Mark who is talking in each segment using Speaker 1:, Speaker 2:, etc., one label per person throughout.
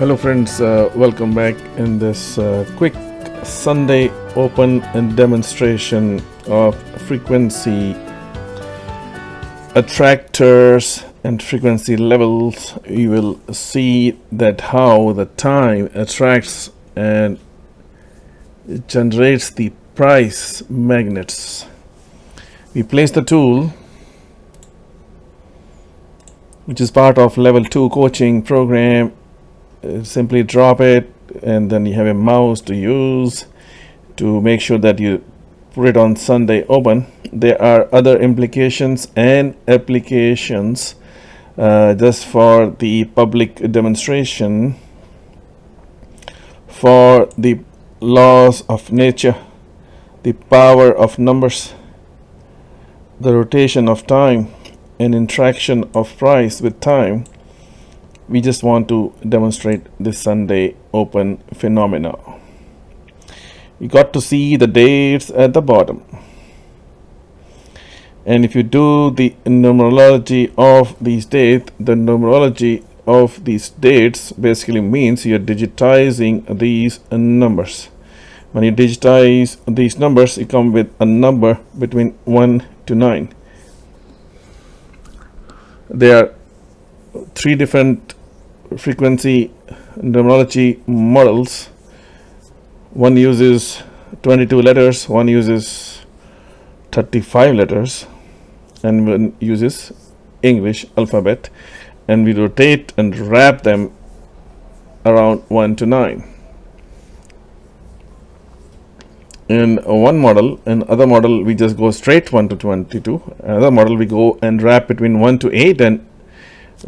Speaker 1: Hello friends, welcome back in this quick Sunday open demonstration of frequency attractors and frequency levels. You will see that how the time attracts and it generates the price magnets. We place the tool, which is part of level 2 coaching program. Simply drop it, and then you have a mouse to use to make sure that you put it on Sunday open. There are other implications and applications just for the public demonstration for the laws of nature, the power of numbers, the rotation of time, and interaction of price with time. We just want to demonstrate this Sunday open phenomena. You got to see the dates at the bottom. And if you do the numerology of these dates, the numerology of these dates basically means you're digitizing these numbers. When you digitize these numbers, you come with a number between 1 to 9. There are 3 different frequency numerology models. One uses 22 letters, one uses 35 letters, and one uses English alphabet, and we rotate and wrap them around 1 to 9 in one model. In other model we just go straight 1 to 22. Another model we go and wrap between 1 to 8, and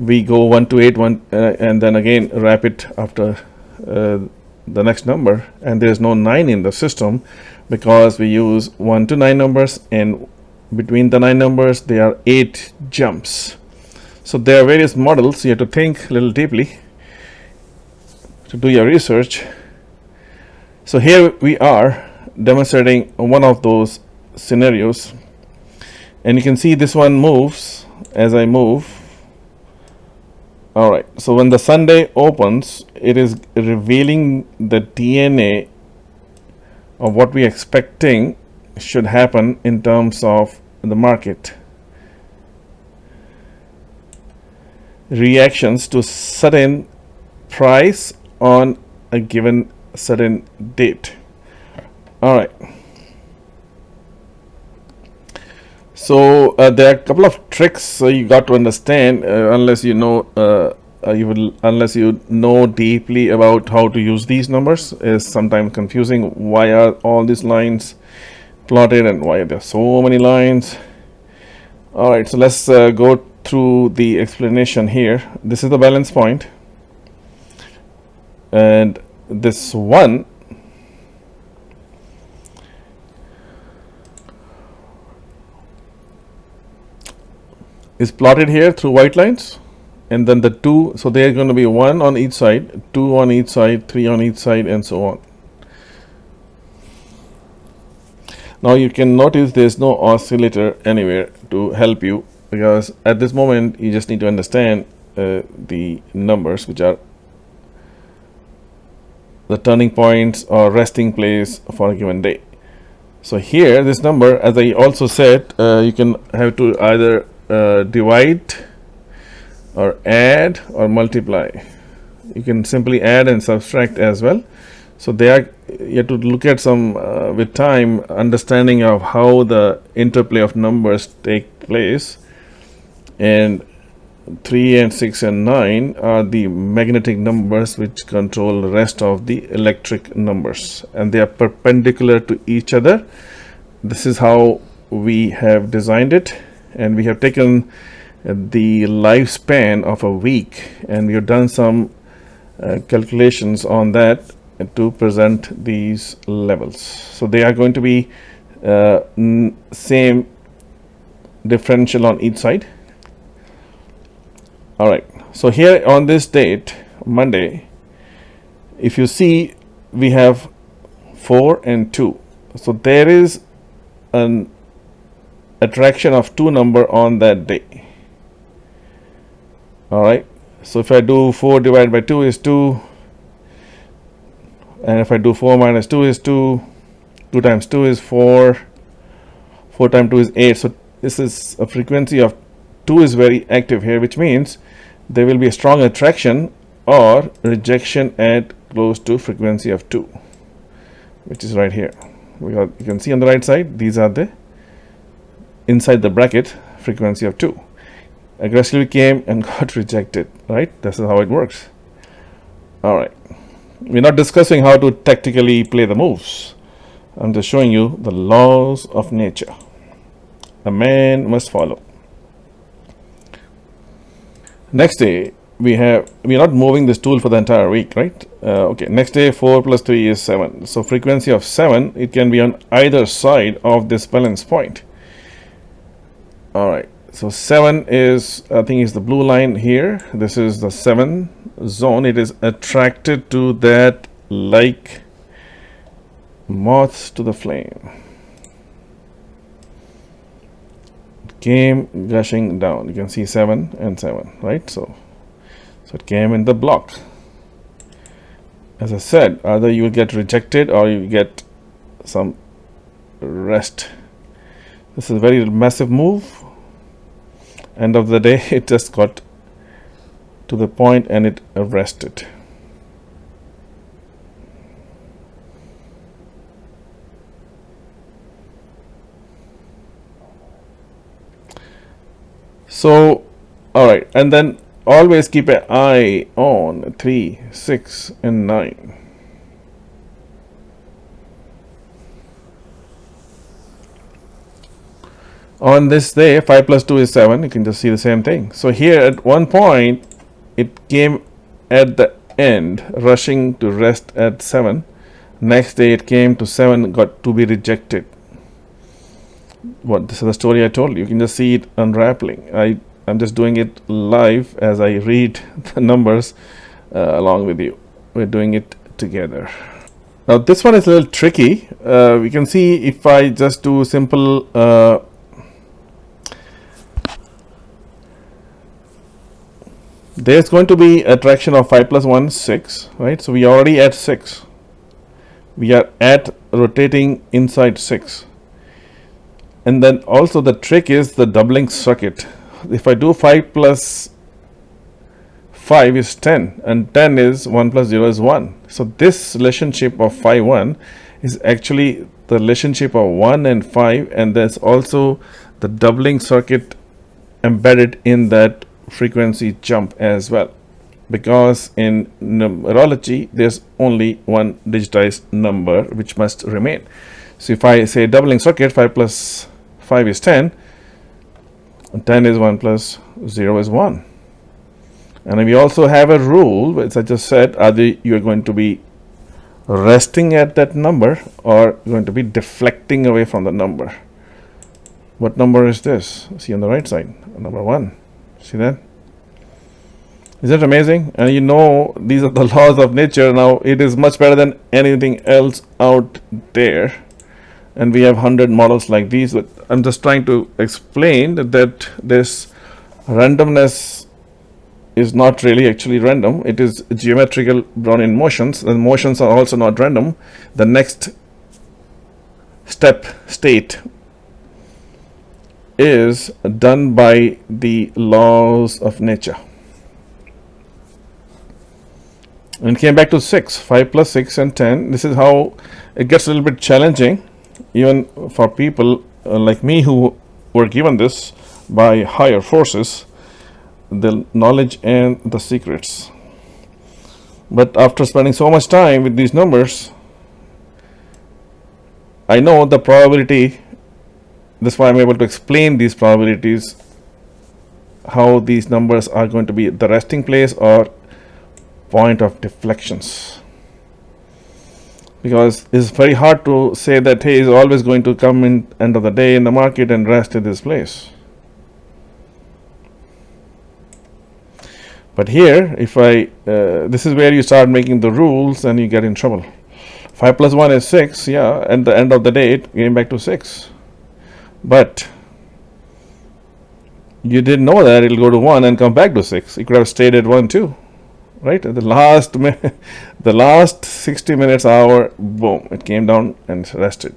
Speaker 1: we go 1 to 8 and then again wrap it after the next number, and there is no 9 in the system because we use 1 to 9 numbers, and between the 9 numbers there are 8 jumps. So there are various models. You have to think a little deeply to do your research. So here we are demonstrating one of those scenarios, and you can see this one moves as I move. Alright, so when the Sunday opens, it is revealing the DNA of what we are expecting should happen in terms of the market reactions to certain price on a given certain date. Alright, so there are a couple of tricks you got to understand unless you know unless you know deeply about how to use these numbers. Is sometimes confusing. Why are all these lines plotted and why are there so many lines? Alright, so let's go through the explanation here. This is the balance point, and this one is plotted here through white lines, and then the 2, so they are going to be 1 on each side, 2 on each side, 3 on each side, and so on. Now you can notice there is no oscillator anywhere to help you, because at this moment you just need to understand the numbers, which are the turning points or resting place for a given day. So here this number, as I also said, you can have to either divide or add or multiply. You can simply add and subtract as well. So you have to look at some with time understanding of how the interplay of numbers take place, and 3 and 6 and 9 are the magnetic numbers which control the rest of the electric numbers, and they are perpendicular to each other. This is how we have designed it, and we have taken the lifespan of a week, and we have done some calculations on that to present these levels. So they are going to be same differential on each side. Alright, so here on this date, Monday, if you see, we have 4 and 2. So there is an attraction of 2 number on that day. Alright, so if I do 4 divided by 2 is 2, And if I do 4 minus 2 is 2, 2 times 2 is 4, 4 times 2 is 8. So this is a frequency of 2 is very active here, which means there will be a strong attraction or rejection at close to frequency of 2, which is right here. You can see on the right side, these are the inside the bracket frequency of 2. Aggressively came and got rejected, right? This is how it works. All right. We're not discussing how to tactically play the moves. I'm just showing you the laws of nature. A man must follow. Next day, we're not moving this tool for the entire week, right? Okay, next day 4 plus 3 is 7. So frequency of 7, it can be on either side of this balance point. All right, so 7 is, I think, is the blue line here. This is the 7 zone. It is attracted to that like moths to the flame. It came gushing down. You can see 7 and 7, right? So it came in the block. As I said, either you will get rejected or you get some rest. This is a very massive move. End of the day, it just got to the point and it rested. So, all right, and then always keep an eye on 3, 6, and 9. On this day, 5 plus 2 is 7. You can just see the same thing. So here at one point, it came at the end, rushing to rest at 7. Next day, it came to 7, got to be rejected. This is the story I told you. You can just see it unraveling. I'm just doing it live as I read the numbers along with you. We're doing it together. Now this one is a little tricky. We can see if I just do simple there's going to be attraction of 5 plus 1 6, right? So we are already at 6. We are at rotating inside 6. And then also the trick is the doubling circuit. If I do 5 plus 5 is 10, and 10 is 1 plus 0 is 1. So this relationship of 5 1 is actually the relationship of 1 and 5, and there's also the doubling circuit embedded in that frequency jump as well, because in numerology there's only one digitized number which must remain. So if I say doubling circuit, 5 plus 5 is 10, 10 is 1 plus 0 is 1. And we also have a rule, as I just said, either you are going to be resting at that number or going to be deflecting away from the number. What number is this? See on the right side, number 1. See that? Is that amazing? And you know, these are the laws of nature. Now it is much better than anything else out there, and we have 100 models like these. But I'm just trying to explain that this randomness is not really actually random. It is geometrical Brownian motions, and motions are also not random. The next state is done by the laws of nature. And came back to 6, 5 plus 6 and 10. This is how it gets a little bit challenging, even for people like me who were given this by higher forces, the knowledge and the secrets. But after spending so much time with these numbers, I know the probability. That's why I'm able to explain these probabilities, how these numbers are going to be the resting place or point of deflections. Because it's very hard to say that, hey, is always going to come in end of the day in the market and rest in this place. But here, if I, this is where you start making the rules and you get in trouble. 5 plus 1 is 6, yeah, at the end of the day, it came back to 6. But you didn't know that it'll go to 1 and come back to 6. It could have stayed at 1 too, right? The last 60 minutes, hour, boom, it came down and rested.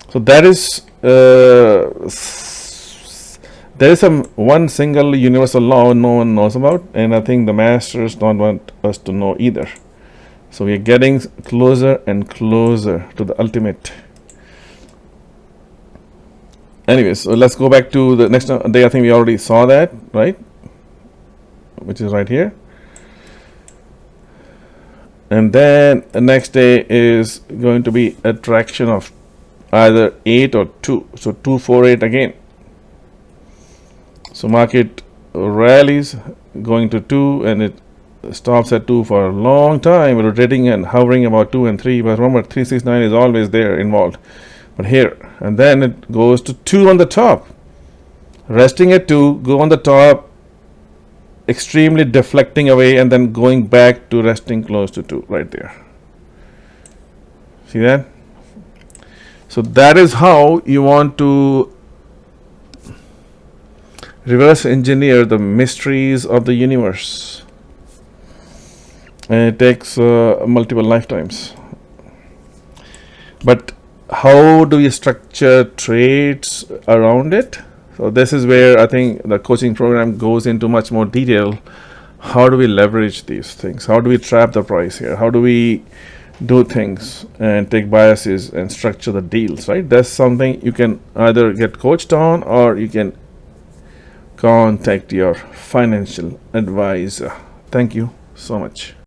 Speaker 1: So that is there is some one single universal law no one knows about, and I think the masters don't want us to know either. So we are getting closer and closer to the ultimate. Anyways, so let's go back to the next day. I think we already saw that, right? Which is right here. And then the next day is going to be attraction of either 8 or 2. So 248 again. So market rallies going to 2 and it stops at 2 for a long time, rotating and hovering about 2 and 3. But remember, 369 is always there involved. But here, and then it goes to 2 on the top. Resting at 2, go on the top, extremely deflecting away, and then going back to resting close to 2 right there. See that? So that is how you want to reverse engineer the mysteries of the universe. And it takes multiple lifetimes. But how do we structure trades around it? So this is where I think the coaching program goes into much more detail. How do we leverage these things? How do we trap the price here? How do we do things and take biases and structure the deals, right? That's something you can either get coached on, or you can contact your financial advisor. Thank you so much.